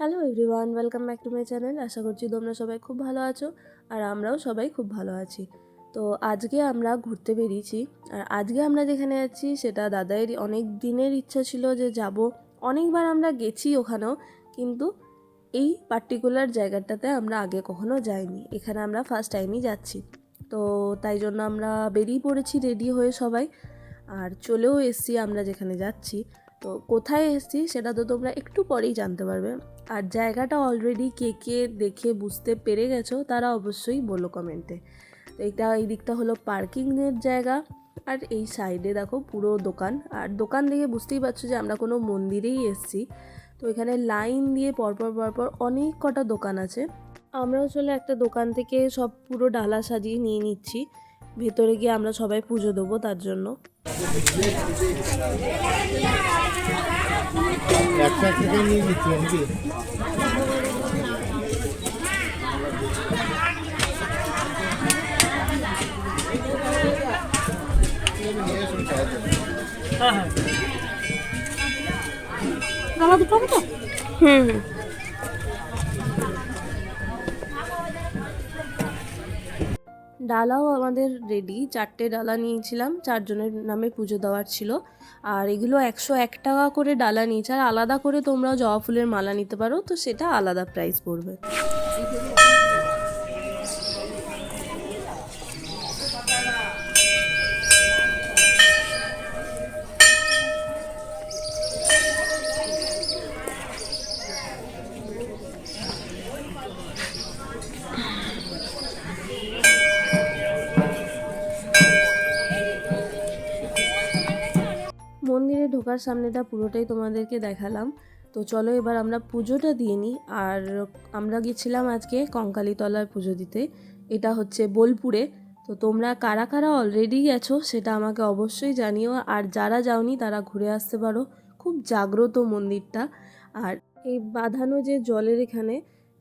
Hello everyone, welcome back to my channel. আশা করছি তোমরা সবাই খুব ভালো আছো আর আমরাও সবাই খুব ভালো আছি। তো আজকে আমরা ঘুরতে বেরিয়েছি। আর আজকে আমরা যেখানে যাচ্ছি সেটা দাদাইয়ের অনেক দিনের ইচ্ছা ছিল যে যাব। অনেকবার আমরা গেছি ওখানেও, কিন্তু এই পার্টিকুলার জায়গাটাতে আমরা আগে কখনো যাইনি। এখানে আমরা ফার্স্ট টাইমই যাচ্ছি। তো তাই জন্য আমরা বেরিয়ে পড়েছি রেডি হয়ে সবাই, আর চলেও এসছি আমরা যেখানে যাচ্ছি। তো কোথায় এসছি সেটা তো তোমরা একটু পরেই জানতে পারবে। আর জায়গাটা অলরেডি কে কে দেখে বুঝতে পেরে গেছো তারা অবশ্যই বলো কমেন্টে। তো এই দিকটা হলো পার্কিংয়ের জায়গা, আর এই সাইডে দেখো পুরো দোকান। আর দোকান দেখে বুঝতেই পারছো যে আমরা কোনো মন্দিরেই এসছি। তো এখানে লাইন দিয়ে পরপর অনেক কটা দোকান আছে। আমরাও চলে একটা দোকান থেকে সব পুরো ডালা সাজিয়ে নিয়ে নিচ্ছি। ভেতরে গিয়ে আমরা সবাই পুজো দেবো তার জন্য। একটা থেকে নিয়ে নিচ্ছি নাকি? হুম। ডালাও আমাদের রেডি, 4টে ডালা নিয়েছিলাম, 4 জনের নামে পুজো দেওয়ার ছিল। আর এগুলো 101 টাকা করে ডালা নিয়েছে। আর আলাদা করে তোমরাও জবা ফুলের মালা নিতে পারো, তো সেটা আলাদা প্রাইস পড়বে। মন্দিরে ঢোকার সামনেটা পুরোটাই তোমাদেরকে দেখালাম। তো চলো এবার আমরা পুজোটা দিয়ে নিই। আর আমরা গেছিলাম আজকে কঙ্কালীতলায় পুজো দিতে। এটা হচ্ছে বোলপুরে। তো তোমরা কারা কারা অলরেডি গেছো সেটা আমাকে অবশ্যই জানিও। আর যারা যাওনি তারা ঘুরে আসতে পারো। খুব জাগ্রত মন্দিরটা। আর এই বাঁধানো যে জলের এখানে,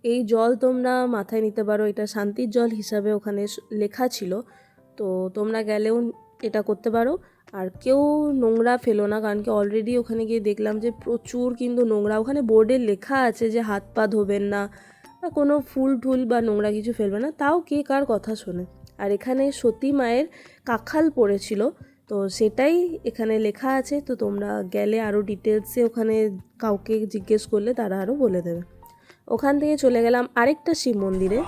এই জল তোমরা মাথায় নিতে পারো। এটা শান্তির জল হিসাবে ওখানে লেখা ছিল। তো তোমরা গেলেও এটা করতে পারো। আর কেউ নোংরা ফেলো না, কারণ কি অলরেডি ওখানে গিয়ে দেখলাম যে প্রচুর কিন্তু নোংরা। ওখানে বোর্ডে লেখা আছে যে হাত পা ধোবেন না বা কোনো ফুল টুল বা নোংরা কিছু ফেলবে না, তাও কে কার কথা শোনে। আর এখানে সতী মায়ের কাখাল পড়েছিল, তো সেটাই এখানে লেখা আছে। তো তোমরা গেলে আরও ডিটেলসে ওখানে কাউকে জিজ্ঞেস করলে তারা আরও বলে দেবে। ওখান থেকে চলে গেলাম আরেকটা শিব মন্দিরে।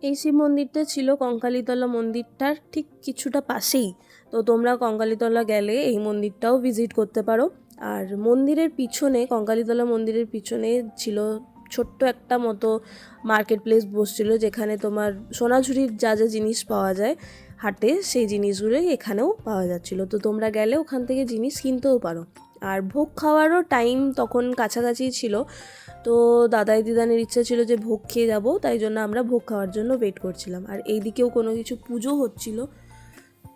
এই শিব মন্দিরটা ছিল কঙ্কালীতলা মন্দিরটার ঠিক কিছুটা পাশেই। তো তোমরা কঙ্কালীতলা গেলে এই মন্দিরটাও ভিজিট করতে পারো। আর মন্দিরের পিছনে, কঙ্কালীতলা মন্দিরের পিছনে ছিল ছোট্ট একটা মতো মার্কেট প্লেস বসছিল, যেখানে তোমার সোনাঝুরির যা যা জিনিস পাওয়া যায় হাটে, সেই জিনিসগুলোই এখানেও পাওয়া যাচ্ছিলো। তো তোমরা গেলে ওখান থেকে জিনিস কিনতেও পারো। আর ভোগ খাওয়ারও টাইম তখন কাছাকাছি ছিল। তো দাদাই দিদানের ইচ্ছা ছিল যে ভোগ খেয়ে যাবো, তাই জন্য আমরা ভোগ খাওয়ার জন্য ওয়েট করছিলাম। আর এইদিকেও কোনো কিছু পুজো হচ্ছিল।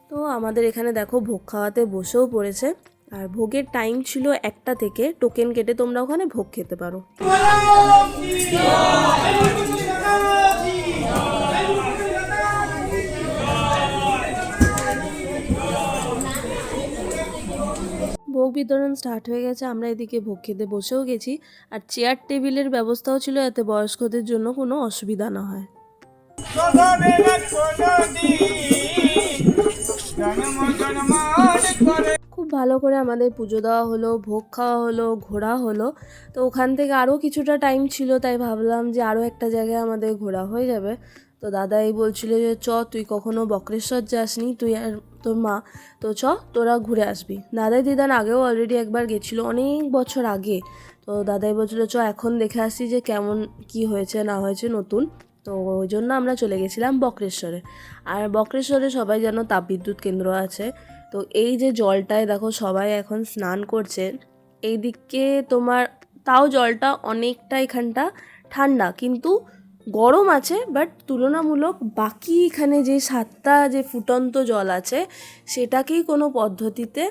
তো আমাদের এখানে দেখো ভোগ খাওয়াতে বসেও পড়েছে। আর ভোগের টাইম ছিল 1টা থেকে। টোকেন কেটে তোমরা ওখানে ভোগ খেতে পারো। ভোগ বিতরণ স্টার্ট হয়ে গেছে, আমরা এদিকে ভোগ খেতে বসেও গেছি। আর চেয়ার টেবিলের ব্যবস্থাও ছিল, যাতে বয়স্কদের জন্য কোনো অসুবিধা না হয়। খুব ভালো করে আমাদের পুজো দেওয়া হলো, ভোগ খাওয়া হলো, ঘোরা হলো। তো ওখান থেকে আরও কিছুটা টাইম ছিল, তাই ভাবলাম যে আরও একটা জায়গায় আমাদের ঘোরা হয়ে যাবে। তো দাদা এই বলছিল যে তুই কখনো বক্রেশ্বর যাসনি, তুই আর তোর মা, তো তোরা ঘুরে আসবি। দাদাই দিদান আগেও অলরেডি একবার গেছিলো, অনেক বছর আগে। তো দাদাই বলছিল এখন দেখে আসি যে কেমন কি হয়েছে না হয়েছে নতুন। তো ওই জন্য আমরা চলে গেছিলাম বক্রেশ্বরে। আর বক্রেশ্বরে সবাই জানো তাপবিদ্যুৎ কেন্দ্র আছে। তো এই যে জলটায় দেখো সবাই এখন স্নান করছে। এই দিকে তোমার তাও জলটা অনেকটা এখানটা ঠান্ডা, কিন্তু গরম আছে, বাট তুলনামূলক বাকি এখানে যে 7টা যে ফুটন্ত জল আছে সেটাকেই কোনো পদ্ধতিতে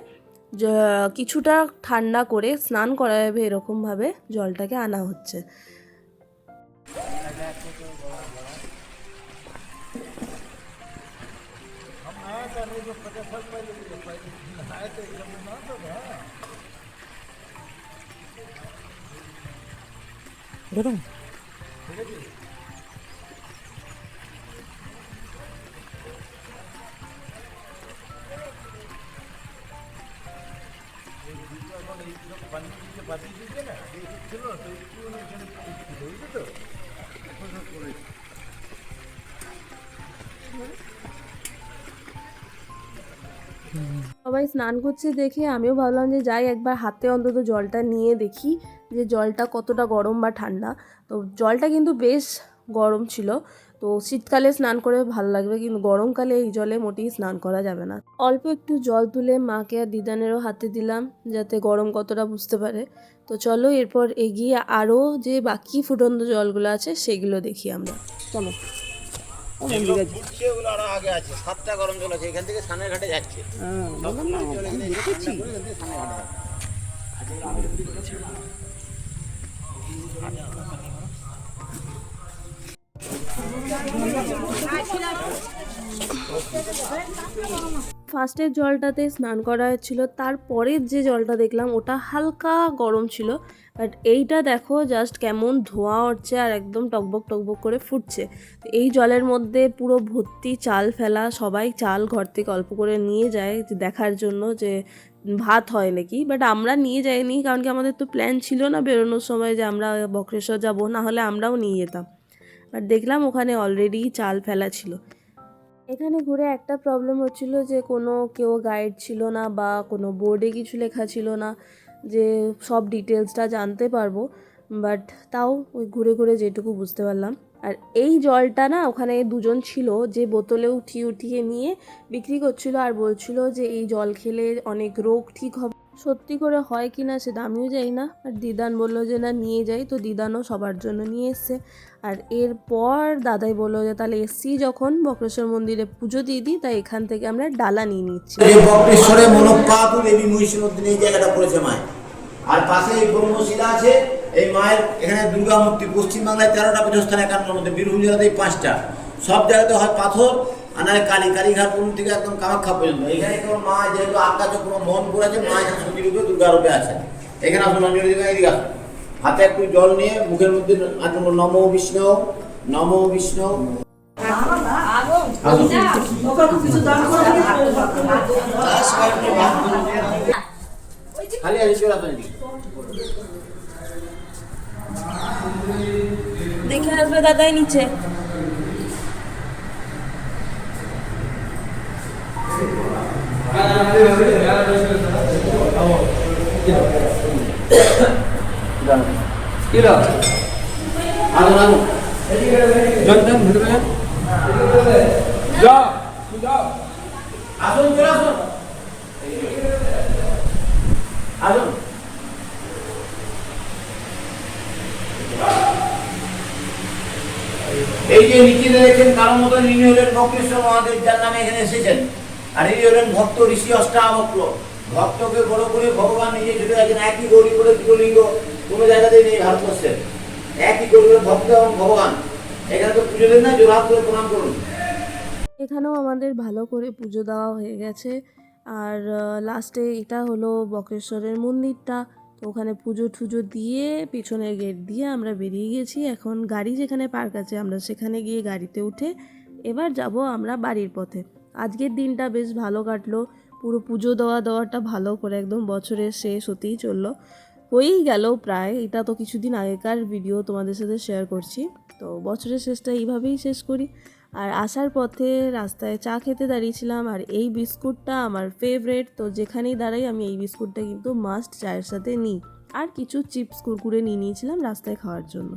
কিছুটা ঠান্ডা করে স্নান করা যাবে এরকমভাবে জলটাকে আনা হচ্ছে। সবাই স্নান করছে দেখে আমিও ভাবলাম যে যাই একবার হাতে অন্তত জলটা নিয়ে দেখি যে জলটা কতটা গরম বা ঠান্ডা। তো জলটা কিন্তু বেশ গরম ছিল। তো শীতকালে স্নান করে ভালো লাগবে, কিন্তু গরমকালে এই জলে মোটেই স্নান করা যাবে না। অল্প একটু জল তুলে মাকে আর দিদানেরও হাতে দিলাম যাতে গরম কতটা বুঝতে পারে। তো চলো এরপর এগিয়ে আরও যে বাকি ফুটন্ত জলগুলো আছে সেগুলো দেখি আমরা। চলো। ওগুলো আরো আগে আছে, 7টা গরম জল আছে, এখান থেকে সানের ঘাটে যাচ্ছে। ফার্স্টের জলটাতে স্নান করা হচ্ছিল, তারপরের যে জলটা দেখলাম ওটা হালকা গরম ছিল, বাট এইটা দেখো জাস্ট কেমন ধোঁয়া উঠছে আর একদম টকবক টকবক করে ফুটছে। তো এই জলের মধ্যে পুরো ভর্তি চাল ফেলা, সবাই চাল ঘর থেকে অল্প করে নিয়ে যায় দেখার জন্য যে ভাত হয় নাকি, বাট আমরা নিয়ে যাইনি, কারণ কি আমাদের তো প্ল্যান ছিল না বেরোনোর সময় যে আমরা বক্রেশ্বর যাবো, না হলে আমরাও নিয়ে যেতাম। বাট দেখলাম ওখানে অলরেডি চাল ফেলা ছিল। এখানে ঘুরে একটা প্রবলেম হচ্ছিল যে কোনো কেউ গাইড ছিল না বা কোনো বোর্ডে কিছু লেখা ছিল না যে সব ডিটেলসটা জানতে পারবো, বাট তাও ওই ঘুরে ঘুরে যেটুকু বুঝতে পারলাম। আর এই জলটা না ওখানে দুজন ছিল যে বোতলে উঠিয়ে উঠিয়ে নিয়ে বিক্রি করছিল আর বলছিল যে এই জল খেলে অনেক রোগ ঠিক হবে। সত্যি করে হয় কি না সেটা আমিও জানি না, আর দিদান বললো যে না নিয়ে যাই, তো দিদানও সবার জন্য নিয়ে এসছে। আর এরপর দাদাই বললো যে তাহলে এসছি যখন বক্রেশ্বর মন্দিরে পুজো দিয়ে দিই, তাই এখান থেকে আমরা ডালা নিয়ে নিচ্ছি। বক্রেশ্বরে মনোপাত দেবী মহিষীর মধ্যে এই জায়গাটা পড়েছে মায়ের, আর পাশে এই ব্রহ্মশিলা আছে। এই মায়ের এখানে দুর্গা মূর্তি, পশ্চিমবাংলায় 13টা পীঠস্থান, একান্নর মধ্যে বীরভূম জেলাতে 5টা। সব জায়গাতে হয় পাথর, আর নাহলে কালীঘাট পর্যন্ত থেকে একদম কামাখ্যা পর্যন্ত। এখানে কেবল মা যেহেতু আকাচক্র মোহন পড়েছে, মা এখানে সতীরূপে দুর্গা রূপে আছে। এখানে আসুন, অঞ্জলি দিবেন, এদিকে আসুন। হাতে একটু জল নিয়ে মুখের মধ্যে নমো বিষ্ণু, নমো বিষ্ণু। খালি আসি চলে আসুন। দেখে আসবে দাদাই নিচে। আসুন, চলে আসুন, আসুন। এই যে নিচে দেখেন কারোর মতন ইনি হলেন বক্রেশ্বর মহাদেব, যার নামে এখানে এসেছেন। আর ইনি হলেন ভক্ত ঋষি অষ্টাবক্র। ভক্তকে বড় করে ভগবান নিজে ছুটে আছেন। একই গৌরী করে দুটো লিঙ্গ কোনো জায়গাতেই নেই ভারতবর্ষের। একই গৌরী করে ভক্ত এবং ভগবান। এখানে তো পুজো দেন না, জোরহাত করে প্রণাম করুন। এখানেও আমাদের ভালো করে পুজো দেওয়া হয়ে গেছে। আর লাস্টে এটা হলো বক্রেশ্বরের মন্দিরটা। তো ওখানে পুজো টুজো দিয়ে পিছনের গেট দিয়ে আমরা বেরিয়ে গেছি। এখন গাড়ি যেখানে পার্ক আছে আমরা সেখানে গিয়ে গাড়িতে উঠে এবার যাব আমরা বাড়ির পথে। আজকের দিনটা বেশ ভালো কাটলো, পুরো পুজো দেওয়াটা ভালো করে একদম বছরের শেষ হতেই চললো, হয়েই গেল প্রায়। এটা তো কিছুদিন আগেকার ভিডিও তোমাদের সাথে শেয়ার করছি। তো বছরের শেষটা এইভাবেই শেষ করি। আর আসার পথে রাস্তায় চা খেতে দাঁড়িয়েছিলাম, আর এই বিস্কুটটা আমার ফেভারেট। তো যেখানেই দাঁড়াই আমি এই বিস্কুটটা কিন্তু মাস্ট চায়ের সাথে নিই। আর কিছু চিপস কুরকুরে নিয়ে নিয়েছিলাম রাস্তায় খাওয়ার জন্য।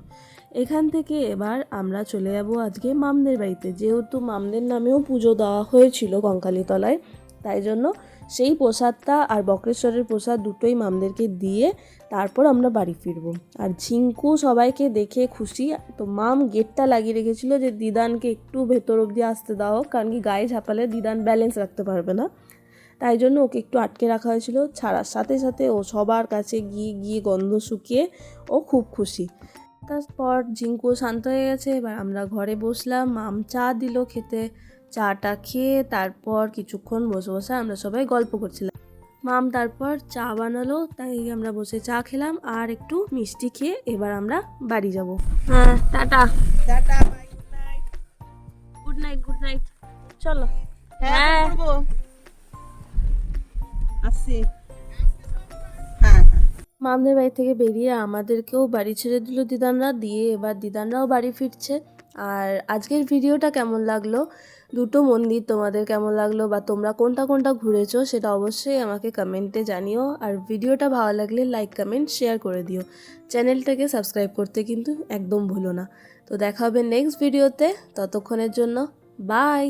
এখান থেকে এবার আমরা চলে যাব আজকে মামদের বাড়িতে, যেহেতু মামদের নামেও পুজো দেওয়া হয়েছিল কঙ্কালীতলায়। তাই জন্য সেই প্রসাদটা আর বক্রেশ্বরের প্রসাদ দুটোই মামদেরকে দিয়ে তারপর আমরা বাড়ি ফিরবো। আর ঝিঙ্কু সবাইকে দেখে খুশি, তো মাম গেটটা লাগিয়ে রেখেছিল যে দিদানকে একটু ভেতর অবধি আসতে দাও, কারণ কি গায়ে ঝাঁপালে দিদান ব্যালেন্স রাখতে পারবে না, তাই জন্য ওকে একটু আটকে রাখা হয়েছিল। ছাড়ার সাথে সাথে ও সবার কাছে গিয়ে গিয়ে গন্ধ শুকিয়ে ও খুব খুশি। তারপর ঝিঙ্কু শান্ত হয়ে গেছে, এবার আমরা ঘরে বসলাম, মাম চা দিল খেতে, চাটা খেয়ে তারপর কিছুক্ষণ বসে বসে আমরা সবাই গল্প করছিলাম। মাম তারপর চা বানালো, তাই আমরা বসে চা খেলাম আর একটু মিষ্টি খেয়ে এবার আমরা বাড়ি যাব। হ্যাঁ, tata tata, bye, good night, good night, চলো। হ্যাঁ করবো, আসছি। হ্যাঁ হ্যাঁ। মামদের বাড়ি থেকে বেরিয়ে আমাদেরকেও বাড়ি ছেড়ে দিল দিদানরা, দিয়ে এবার দিদানরাও বাড়ি ফিরছে। আর আজকের ভিডিওটা কেমন লাগলো, দুটো মন্দির তোমাদের কেমন লাগলো বা তোমরা কোনটা কোনটা ঘুরেছো সেটা অবশ্যই আমাকে কমেন্টে জানিও। আর ভিডিওটা ভালো লাগলে লাইক কমেন্ট শেয়ার করে দিও, চ্যানেলটাকে সাবস্ক্রাইব করতে কিন্তু একদম ভুলো না। তো দেখা হবে নেক্সট ভিডিওতে, ততক্ষণের জন্য বাই।